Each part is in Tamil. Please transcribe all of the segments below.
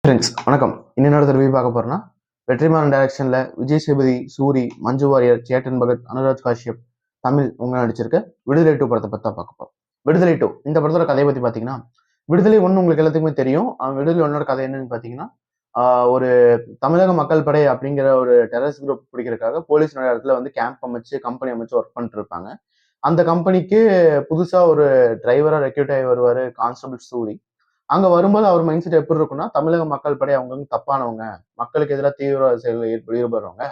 ஃப்ரெண்ட்ஸ் வணக்கம். இன்னொரு ரிவ்யூ பார்க்க போறோம்னா வெற்றிமாறன் டைரக்ஷன்ல விஜய் சேதுபதி, சூரி, மஞ்சு வாரியர், சேட்டன் பகத், அனுராஜ் காஷ்யப் தமிழ் உங்க நடிச்சிருக்க விடுதலை 2 படத்தை பத்தி தான் பார்க்க போறோம். விடுதலை 2 இந்த படத்தோட கதையை பத்தி பாத்தீங்கன்னா, விடுதலை 1 உங்களுக்கு எல்லாத்துக்குமே தெரியும். விடுதலை 1ஓட கதை என்னன்னு பாத்தீங்கன்னா, ஒரு தமிழக மக்கள் படை அப்படிங்கிற ஒரு டெரரிஸ்ட் குரூப் பிடிக்கிறதுக்காக போலீஸ் இடத்துல வந்து கேம்ப் அமைச்சு கம்பெனி அமைச்சு ஒர்க் பண்ணிட்டு இருப்பாங்க. அந்த கம்பெனிக்கு புதுசா ஒரு டிரைவரா ரெக்ரூட் ஆகி வருவாரு கான்ஸ்டபிள் சூரி. அங்க வரும்போது அவர் மைண்ட் செட் எப்படி இருக்கும்னா, தமிழக மக்கள் படை அவங்க வந்து தப்பானவங்க, மக்களுக்கு எதிராக தீவிர செயல்களில் ஈடுபடுறவங்க,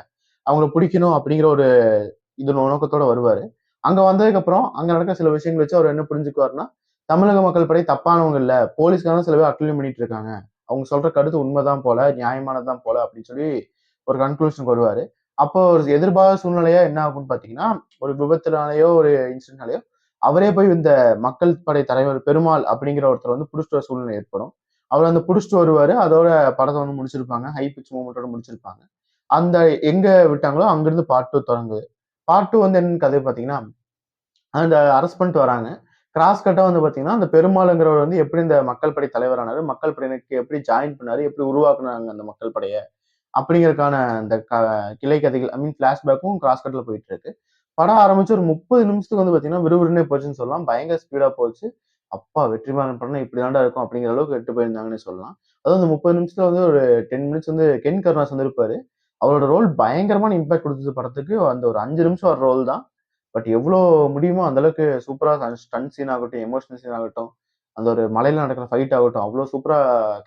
அவங்கள பிடிக்கணும் அப்படிங்கிற ஒரு நோக்கத்தோட வருவாரு. அங்க வந்ததுக்கு அப்புறம் அங்க நடக்கிற சில விஷயங்கள் வச்சு அவர் என்ன புரிஞ்சுக்குவாருன்னா, தமிழக மக்கள் படை தப்பானவங்க இல்ல, போலீஸ்காரங்க சில பேர் அட்டூழியம் பண்ணிட்டு இருக்காங்க, அவங்க சொல்ற கருத்து உண்மைதான் போல, நியாயமானதுதான் போல அப்படின்னு சொல்லி ஒரு கன்க்ளூஷனுக்கு வருவாரு. அப்போ ஒரு எதிர்பாராத சூழ்நிலையா என்ன ஆகும்னு பாத்தீங்கன்னா, ஒரு விபத்துனாலயோ ஒரு இன்சிடென்ட்னாலயோ அவரே போய் இந்த மக்கள் படை தலைவர் பெருமாள் அப்படிங்கிற ஒருத்தர் வந்து புடிச்சிட்டு வர சூழ்நிலை ஏற்படும். அவர் அந்த புடிச்சிட்டு வருவாரு. அதோட படத்தை வந்து முடிச்சிருப்பாங்க. High pitch மூமெண்டோட முடிச்சிருப்பாங்க. அந்த எங்க விட்டாங்களோ அங்கிருந்து பார்ட் 2 தொடங்குது. பார்ட் 2 வந்து என்னன்னு கதை பார்த்தீங்கன்னா, அந்த அரெஸ்ட் பண்ணிட்டு வராங்க. கிராஸ் கட்டா வந்து பார்த்தீங்கன்னா, அந்த பெருமாள்ங்கிறவர் வந்து எப்படி இந்த மக்கள் படை தலைவரானாரு, மக்கள் படையினருக்கு எப்படி ஜாயின் பண்ணாரு, எப்படி உருவாக்குனாங்க அந்த மக்கள் படைய, அப்படிங்கிறதுக்கான அந்த கிளை கதைகள் ஃபிளாஷ்பேக்கும் கிராஸ் கட்ல போயிட்டு இருக்கு. படம் ஆரம்பிச்சு ஒரு 30 நிமிஷத்துக்கு வந்து பாத்தீங்கன்னா விறுவிறுன்னே போச்சுன்னு சொல்லலாம். பயங்கர ஸ்பீடா போச்சு. அப்பா வெற்றிமாறன் படம்னா இப்படி தான்டா இருக்கும் அப்படிங்கிற அளவுக்கு எட்டு போயிருந்தாங்கன்னு சொல்லலாம். அதுவும் அந்த 30 நிமிஷத்துல வந்து ஒரு 10 மினிட்ஸ் வந்து கென் கருணாஸ் வந்திருப்பாரு. அவரோட ரோல் பயங்கரமான இம்பாக்ட் கொடுத்தது படத்துக்கு. அந்த ஒரு 5 நிமிஷம் வர ரோல் தான். பட் எவ்வளோ முடியுமோ அந்த அளவுக்கு சூப்பரா ஸ்டண்ட் சீன் ஆகட்டும், எமோஷனல் சீன் ஆகட்டும், அந்த ஒரு மலையில நடக்கிற ஃபைட் ஆகட்டும், அவ்வளோ சூப்பரா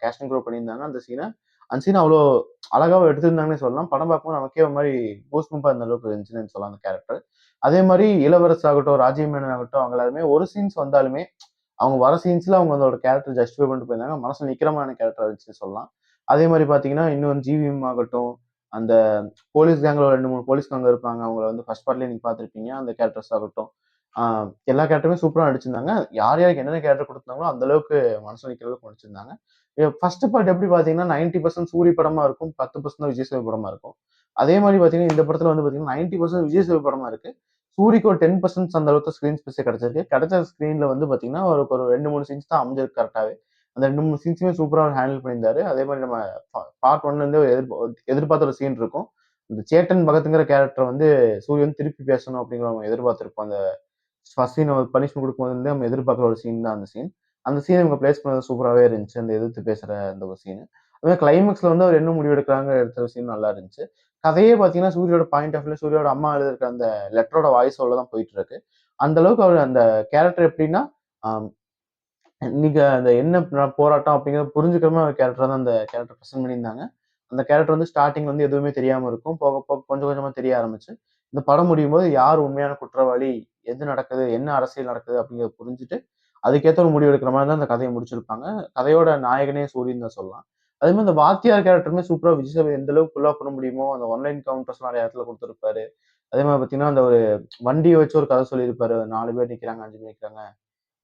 கேஸ்டிங் க்ரோ பண்ணியிருந்தாங்க அந்த சீனை. அந்த சீன் அவ்வளோ அழகாவும் எடுத்திருந்தாங்கன்னே சொல்லலாம். படம் பார்க்கும்போது நமக்கே ஒரு மாரி கூஸ் பம்பா இருந்த அளவுக்கு இருந்துச்சுன்னு சொல்லலாம் அந்த கேரக்டர். அதே மாரி இளவரசு ஆகட்டும், ராஜீவ் மேனன் ஆகட்டும், அவங்க எல்லாருமே ஒரு சீன்ஸ் வந்தாலுமே, அவங்க வர சீன்ஸ்ல அவங்க அதோட கேரக்டர் ஜஸ்டிஃபை பண்ணிட்டு போயிருந்தாங்க. மனசுல நிக்கிற மாரியான கேரக்டரா இருந்துச்சுன்னு சொல்லலாம். அதே மாரி பார்த்தீங்கன்னா, இன்னொரு ஜிவிஎம் ஆகட்டும், அந்த போலீஸ் கேங்ல ஒரு 2, 3 போலீஸ்காரங்க இருப்பாங்க. அவங்கள வந்து ஃபர்ஸ்ட் பார்ட்லயே நீங்க பார்த்திருப்பீங்க. அந்த கேரக்டர்ஸ் ஆகட்டும். ஆ எல்லா கேரக்டருமே சூப்பரா நடிச்சிருந்தாங்க. யார் யாருக்கு என்னென்ன கேரக்டர் குடுத்தாங்களோ, அந்த அளவுக்கு மனசுல நிக்கிற அளவுக்கு நடிச்சிருந்தாங்க. ஃபர்ஸ்ட் பார்ட் எப்படி பார்த்தீங்கன்னா, 90% சூரி படமா இருக்கும். 10% தான் விஜய் சேது படமா இருக்கும். அதே மாரி பார்த்தீங்கன்னா, இந்த படத்துல வந்து பார்த்தீங்கன்னா, 90% விஜய் சேது படமா இருக்கு. சூரிக்கு ஒரு 10% அந்த அளவுக்கு ஸ்கிரீன் ஸ்பேஸே கிடைச்சிருக்கு. கிடைச்ச ஸ்கிரீன்ல வந்து பார்த்தீங்கன்னா, அவருக்கு ஒரு 2, 3 சீன்ஸ் தான் அமைஞ்சிருக்கு கரெக்ட்டாவே. அந்த 2, 3 சீன்ஸுமே சூப்பரா ஹேண்டில் பண்ணியிருந்தாரு. அதே மாரி நம்ம பார்ட் 1ல இருந்தே ஒரு எதிர்பார்த்த ஒரு சீன் இருக்கும். இந்த சேட்டன் பகத்ங்கிற கேரக்டர் வந்து சூரி வந்து திருப்பி பேசணும் அப்படிங்கிற நம்ம எதிர்பார்த்திருப்போம். அந்த ஃபர்ஸ்ட் சீன் அவர் பனிஷ்மென்ட் குடுக்கும்போது வந்து நம்ம எதிர்பார்க்குற ஒரு சீன் தான் அந்த சீன். அந்த சீன் இவங்க பிளேஸ் பண்ணது சூப்பராவே இருந்துச்சு. அந்த எதிர்த்து பேசுற அந்த ஒரு சீன். அதே கிளைமாக்ஸ்ல வந்து அவர் என்ன முடிவு எடுக்குறாங்க எடுத்த சீன் நல்லா இருந்துச்சு. கதையே பார்த்தீங்கன்னா, சூரியோட பாயிண்ட் ஆஃப் வியூல சூரியோட அம்மா எழுதியிருக்க அந்த லெட்டரோட வாய்ஸ் ஓவர்ல தான் போயிட்டு இருக்கு. அந்த அளவுக்கு அவர் அந்த கேரக்டர் எப்படின்னா, அ இன்னைக்கு அந்த என்ன போராட்டம் அப்படிங்கிறத புரிஞ்சுக்கிற மாரி ஒரு கேரக்டரா தான் அந்த கேரக்டர் பிரசன்ட் பண்ணியிருந்தாங்க. அந்த கேரக்டர் வந்து ஸ்டார்ட்டிங்ல வந்து எதுவுமே தெரியாம இருக்கும். போக போக கொஞ்சம் கொஞ்சமா தெரிய ஆரம்பிச்சு, இந்த படம் முடியும்போது யார் உண்மையான குற்றவாளி? எது நடக்குது? என்ன அரசியல் நடக்குது? அப்படிங்கிறத புரிஞ்சுட்டு, அதுக்கேத்த ஒரு முடிவு எடுக்கிற மாரி தான் அந்த கதைய முடிச்சிருப்பாங்க. கதையோட நாயகனே சூரின்னு தான் சொல்லலாம். அதே மாரி இந்த வாத்தியார் கேரக்டருமே சூப்பரா விஜய் சேது எந்த அளவுக்கு புல் ஆஃப் பண்ண முடியுமோ, அந்த ஒன்லைன் கவுண்டர்ஸ் நெறைய இடத்துல குடுத்திருப்பாரு. அதே மாரி பார்த்தீங்கன்னா, அந்த ஒரு வண்டிய வச்சு ஒரு கதை சொல்லியிருப்பாரு. 4 பேர் நிக்கிறாங்க, 5 பேர் நிக்கிறாங்க.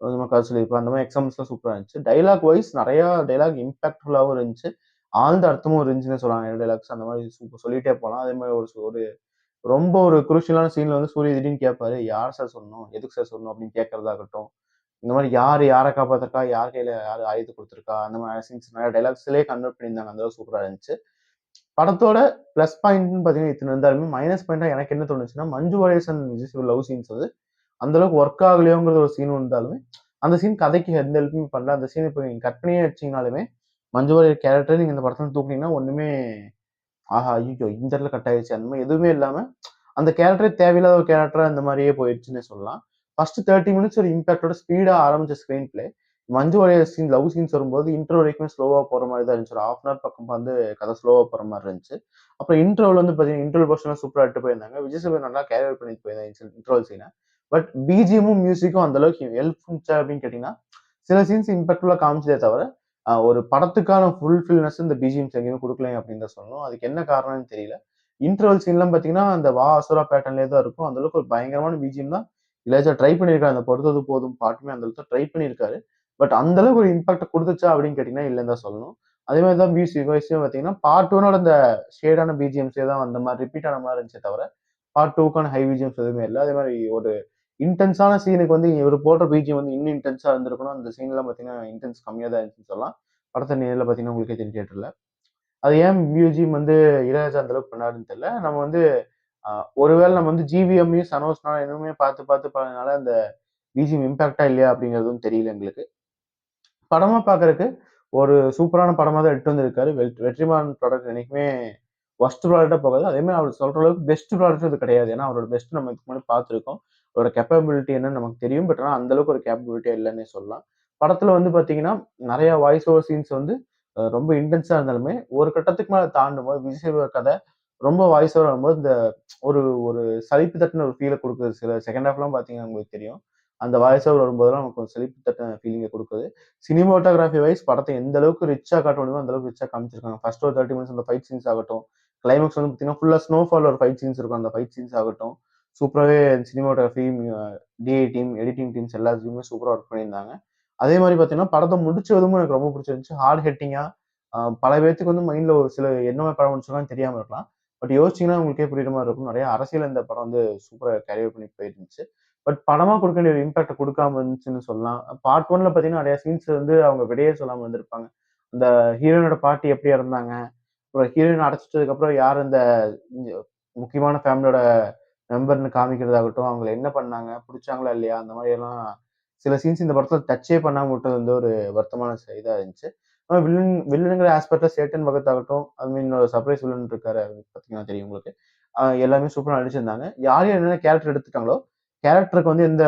கொஞ்சமா கதை சொல்லியிருப்பாரு. அந்த மாரி எக்ஸாம்பிள்ஸ்லாம் சூப்பரா இருந்துச்சு. டயலாக் வைஸ் நெறையா டயலாக் இம்பாக்ட்ஃபுல்லாவும் இருந்துச்சு. ஆழ்ந்த அர்த்தமும் இருந்துச்சுன்னே சொல்லலாம். நெறைய டயலாக்ஸ் அந்த மாரி சொல்லிட்டே போலாம். அதே மாரி ஒரு ரொம்ப ஒரு குரூஷியலான சீன்ல வந்து சூர்யா திடீர்னு கேட்பாரு. "யார் சார் சொல்லணும்? எதுக்கு சார் சொல்லணும்?" அப்படின்னு கேட்கறதாகட்டும். இந்த மாரி யாரு யார காப்பாத்துறக்கா? யார் கையில யாரு ஆயுதத்த குடுத்துருக்கா? அந்த மாரி சீன்ஸ் நெறைய டயலாக்ஸ்லயே கன்வெர்ட் பண்ணியிருந்தாங்க. அந்த அளவுக்கு சூப்பரா இருந்துச்சு. படத்தோட பிளஸ் பாயிண்ட்ன்னு பார்த்தீங்கன்னா, இத்தன இருந்தாலுமே மைனஸ் பாயிண்ட்டா எனக்கு என்ன தோணுச்சுன்னா, Manju Warriers and Vijay Sethu love scenes வந்து அந்த அளவுக்கு ஒர்க் ஆகலையோங்கிற ஒரு சீன் இருந்தாலுமே, அந்த சீன் கதைக்கு எந்த ஹெல்ப்புமே பண்ணல. அந்த சீன் இப்ப நீங்க கட் பண்ணியே வச்சீங்கனாலுமே, மஞ்சு வாரியர் கேரக்டர நீங்க இந்த படத்துல தூக்குனீங்கன்னா ஒண்ணுமே ஆஹா! ஐய்யய்யோ! இந்த இடத்துல கட் ஆயிருச்சு. அந்த மாரி எதுவுமே இல்லாம, அந்த கேரக்டரே தேவையில்லாத ஒரு கேரக்டரா இந்த மாரியே போயிருச்சுன்னே சொல்லலாம். ஃபர்ஸ்ட் 30 மினிட்ஸ் ஒரு இம்பாக்ட்டோட ஸ்பீடா ஆரம்பிச்ச screen play, Manju Warrier scene love scenes வரும்போது இன்ட்ரோ வரைக்குமே ஸ்லோவா போற மாரி தான் இருந்துச்சு. ஒரு 1/2 அன் ஹவர் பக்கம் வந்து கதை ஸ்லோவா போற மாரி இருந்துச்சு. அப்புறம் இன்ட்ரோல வந்து பார்த்தீங்கன்னா, இன்ட்ரோல் போர்ஷன்லாம் சூப்பரா எடுத்துட்டு போயிருந்தாங்க. விஜய் சேதுபதி நல்லா கேரியர் பண்ணிட்டு போயிருந்தாங்க இன்ட்ரோல் சீன. பட் பிஜிஎம்மும், மியூசிக்கும் அந்த அளவுக்கு ஹெல்ப் பண்ணுச்சா அப்படின்னு கேட்டீங்கன்னா, சில சீன்ஸ் இம்பாக்ட்ஃபுல்லா காமிச்சதே தவிர, ஒரு படத்துக்கான ஃபுல்ஃபில்னஸ் இந்த பிஜிஎம்ஸ் எங்கேயுமே குடுக்கல அப்படின்னு தான் சொல்லணும். அதுக்கு என்ன காரணம்னு தெரியல. இன்டர்வல் சீன்லாம் பார்த்தீங்கன்னா, அந்த வா அசுரா பேட்டர்ன்லயே தான் இருக்கும். அந்த அளவுக்கு ஒரு பயங்கரமான பிஜிஎம் தான் இளையராஜா ட்ரை பண்ணியிருக்காரு. அந்த பொறுத்தது போதும் பாட்டுமே அந்த அளவுக்கு ட்ரை பண்ணியிருக்காரு. பட் அந்த அளவுக்கு ஒரு இம்பாக்ட் குடுத்துச்சா அப்படின்னு கேட்டீங்கன்னா, இல்லன்னு தான் சொல்லணும். அதே மாரி தான் மியூசிக் வைஸும் பார்த்தீங்கன்னா, பார்ட் 1னோட அந்த ஷேடான பிஜிஎம்ஸே தான் அந்த மாரி ரிப்பீட் ஆன மாரி இருந்துச்சே தவிர, பார்ட் 2க்கான ஹை பிஜிஎம்ஸ் எதுவுமே இல்ல. அதே மாரி ஒரு இன்டென்ஸான சீனுக்கு வந்து இவரு போடுற பிஜிஎம் வந்து இன்னும் இன்டென்ஸா இருந்திருக்கணும். அந்த சீன்லாம் பார்த்தீங்கன்னா, இன்டென்ஸ் கம்மியா தான் இருந்துச்சுன்னு சொல்லலாம். படத்தை நேரில் பார்த்தீங்கன்னா உங்களுக்கே தெரியும் தியேட்டர்ல. அது ஏன் பிஜிஎம் வந்து இளையராஜா அந்த அளவுக்கு பண்ணாருன்னு தெரியல. நம்ம வந்து ஒருவேளை நம்ம வந்து ஜிவிஎம்மையும் சனோஸ் இன்னுமே பார்த்து பார்த்து பண்ணதுனால அந்த பிஜிஎம் இம்பாக்டா இல்லையா அப்படிங்கிறதும் தெரியல எங்களுக்கு. படமா பார்க்கறக்கு ஒரு சூப்பரான படமா தான் எடுத்துட்டு வந்திருக்காரு. வெற்றிமாறன் ப்ராடக்ட் என்னைக்குமே வொர்ஸ்ட் ப்ராடக்ட்டா போகாது. அதே மாரி அவர் சொல்ற அளவுக்கு பெஸ்ட் ப்ராடக்ட்டும் இது கிடையாது. ஏன்னா அவரோட பெஸ்ட் நம்ம இதுக்கு முன்னாடி பார்த்துருக்கோம். அவரோட கேப்பபிலிட்டி என்னன்னு நமக்கு தெரியும். பட் ஆனா அந்த அளவுக்கு ஒரு கேப்பபிலிட்டியா இல்லன்னே சொல்லலாம். படத்துல வந்து பார்த்தீங்கன்னா, நெறைய வாய்ஸ் ஓவர் சீன்ஸ் வந்து ரொம்ப இன்டென்ஸா இருந்தாலுமே, ஒரு கட்டத்துக்கு மேல தாண்டும்போது விஜய் சேதுபதி கதை ரொம்ப வாய்ஸ் ஓவர் வரும்போது, இந்த ஒரு ஒரு சலிப்பு தட்டுன ஒரு ஃபீல குடுக்குது. சில செகண்ட் ஹாஃப்லாம் பார்த்தீங்கன்னா உங்களுக்கு தெரியும். அந்த வாய்ஸ் ஓவர் வரும்போதெல்லாம் நமக்கு கொஞ்சம் சலிப்பு தட்டுன ஃபீலிங்க குடுக்குது. சினிமாட்டோகிராஃபி வைஸ் படத்த எந்த அளவுக்கு ரிச்சா காட்ட முடியுமோ, அந்த அளவுக்கு ரிச்சா காமிச்சிருக்காங்க. ஃபர்ஸ்ட் ஒரு 30 மினிட்ஸ் அந்த ஃபைட் சீன்ஸ் ஆகட்டும், கிளைமாக்ஸ் வந்து பார்த்தீங்கன்னா, ஃபுல்லா ஸ்னோஃபால்ல ஒரு ஃபைட் சீன்ஸ் இருக்கும். அந்த ஃபைட் சீன்ஸ் ஆகட்டும், சூப்பராவே cinematography, DI team, editing teams எல்லாத்துலயுமே சூப்பரா ஒர்க் பண்ணியிருந்தாங்க. அதே மாரி பார்த்தீங்கன்னா, படத்த முடிச்சதும் எனக்கு ரொம்ப பிடிச்சிருந்துச்சு. ஹார்ட் ஹிட்டிங்கா பல பேத்துக்கு வந்து மைண்ட்ல ஒரு சில என்ன மாரி படம் முடிச்சிருக்காங்கன்னு தெரியாம இருக்கலாம். பட் யோசிச்சீங்கன்னா உங்களுக்கே புரியிற மாரி இருக்கும். நெறைய அரசியல் இந்த படம் வந்து சூப்பரா கேரி பண்ணி போயிருந்துச்சு. பட் படமா குடுக்க வேண்டிய ஒரு இம்பாக்ட்ட குடுக்காம இருந்துச்சுன்னு சொல்லலாம். பார்ட் 1ல பார்த்தீங்கன்னா, நெறைய சீன்ஸ் வந்து அவங்க விடையே சொல்லாம இருந்திருப்பாங்க. அந்த ஹீரோயினோட பாட்டி எப்படி இறந்தாங்க? அப்புறம் ஹீரோயின் அடைச்சிட்டதுக்கப்புறம் யார் அந்த இங்க முக்கியமான ஃபேமிலியோட மெம்பர்ன்னு காமிக்கிறதாகட்டும், அவங்கள என்ன பண்ணாங்க? புடிச்சாங்களா இல்லையா? அந்த மாரியெல்லாம் சில சீன்ஸ் இந்த படத்துல டச்சே பண்ணாம விட்டது வந்து ஒரு வருத்தமான இதா இருந்துச்சு. ஆனா வில்லனுங்கிற ஆஸ்பெக்ட்ல சேட்டன் பகத் ஆகட்டும், ஐ மீன் சர்ப்ரைஸ் வில்லன் இருக்காரு. அது பார்த்தீங்கன்னா தெரியும் உங்களுக்கு. எல்லாமே சூப்பரா நடிச்சிருந்தாங்க. யார் யார் என்னென்ன கேரக்டர் எடுத்துட்டாங்களோ, கேரக்டருக்கு வந்து எந்த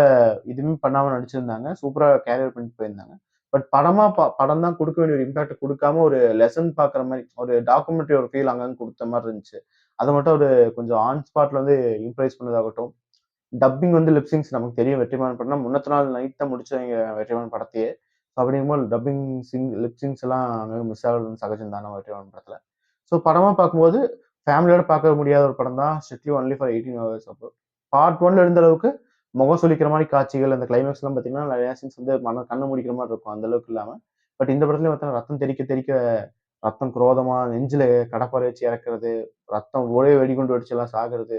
இதுவுமே பண்ணாம நடிச்சிருந்தாங்க. சூப்பரா கேரியர் பண்ணிட்டு போயிருந்தாங்க. பட் படமா படம் தான் குடுக்க வேண்டிய ஒரு இம்பாக்ட் குடுக்காம ஒரு லெசன் பார்க்குற மாரி, ஒரு டாக்குமெண்டரி ஒரு ஃபீல் அங்கங்க குடுத்த மாரி இருந்துச்சு. அத மட்டும் அவரு கொஞ்சம் ஆன் ஸ்பாட்ல வந்து இம்ப்ரைஸ் பண்ணதாகட்டும், டப்பிங் வந்து லிப்சிங்ஸ் நமக்கு தெரியும் வெற்றிமாறன் படம்னா, முன்னத்த நாள் நைட் தான் முடிச்சாங்க வெற்றிமாறன் படத்தையே. அப்படிங்கும்போது டப்பிங் லிப்சிங்ஸ் எல்லாம் அங்கங்க மிஸ் ஆகுறது சகஜம் தான் நம்ம வெற்றிமாறன் படத்துல. ஸோ படமா பார்க்கும்போது, ஃபேமிலியோட பார்க்க முடியாத ஒரு படம் தான். ஸ்ட்ரிக்ட்லி ஒன்லி ஃபார் 18 ஹவர்ஸ் அப்போ. பார்ட் 1ல இருந்த அளவுக்கு முகம் சுளிக்கிற மாரி காட்சிகள், அந்த கிளைமாக்ஸ்லாம் பார்த்தீங்கன்னா, நெறைய சீன்ஸ் வந்து கண்ண மூடிக்கிற மாரி இருக்கும். அந்த அளவுக்கு இல்லாம. பட் இந்த படத்துலயும் பார்த்தீங்கன்னா, ரத்தம் தெறிக்க தெறிக்க ரத்தம் குரோதமா நெஞ்சில கடப்பாரை வச்சு இறக்குறது, ரத்தம் ஒரே வெடிகுண்டு வெடிச்சு எல்லாம் சாகுறது.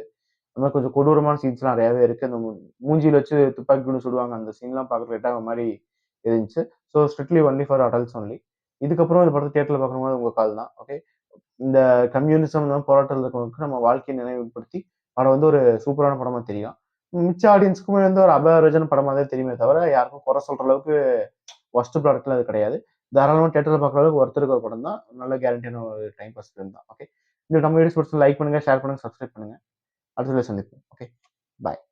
அந்த மாரி கொஞ்சம் கொடூரமான சீன்ஸ்லாம் நெறையாவே இருக்கு. அந்த மூஞ்சில வச்சு துப்பாக்கி குண்டு சுடுவாங்க. அந்த சீன்லாம் பார்க்க லைட்டா ஒரு மாரி இருந்துச்சு. So strictly only for adults only. இதுக்கப்புறம் இந்த படத்த தியேட்டர்ல பார்க்கணும்போது உங்க கால் தான். ஓகே. இந்த கம்யூனிசம் இந்த மாரி போராட்டத்துல இருக்கவங்களுக்கு நம்ம வாழ்க்கைய நினைவுபடுத்தி, படம் வந்து ஒரு சூப்பரான படமா தெரியும். மிச்ச ஆடியன்ஸ்க்குமே வந்து ஒரு அபராஜன படமா தான் தெரியுமே தவிர, யாருக்கும் குறை சொல்ற அளவுக்கு வொர்ஸ்ட் ப்ராடக்ட்லாம் அது கிடையாது. தாராளமா தியேட்டர்ல பார்க்குற அளவுக்கு ஒர்த் இருக்கிற படம் தான். நல்ல கேரண்டியான ஒரு டைம் பாஸ் ஃபிலிம் தான். ஓகே. இந்த நம்ம வீடியோஸ் பிடிச்சா லைக் பண்ணுங்க, ஷேர் பண்ணுங்க, சப்ஸ்கிரைப் பண்ணுங்க. அடுத்த வீடியோல சந்திப்போம். ஓகே. பாய்.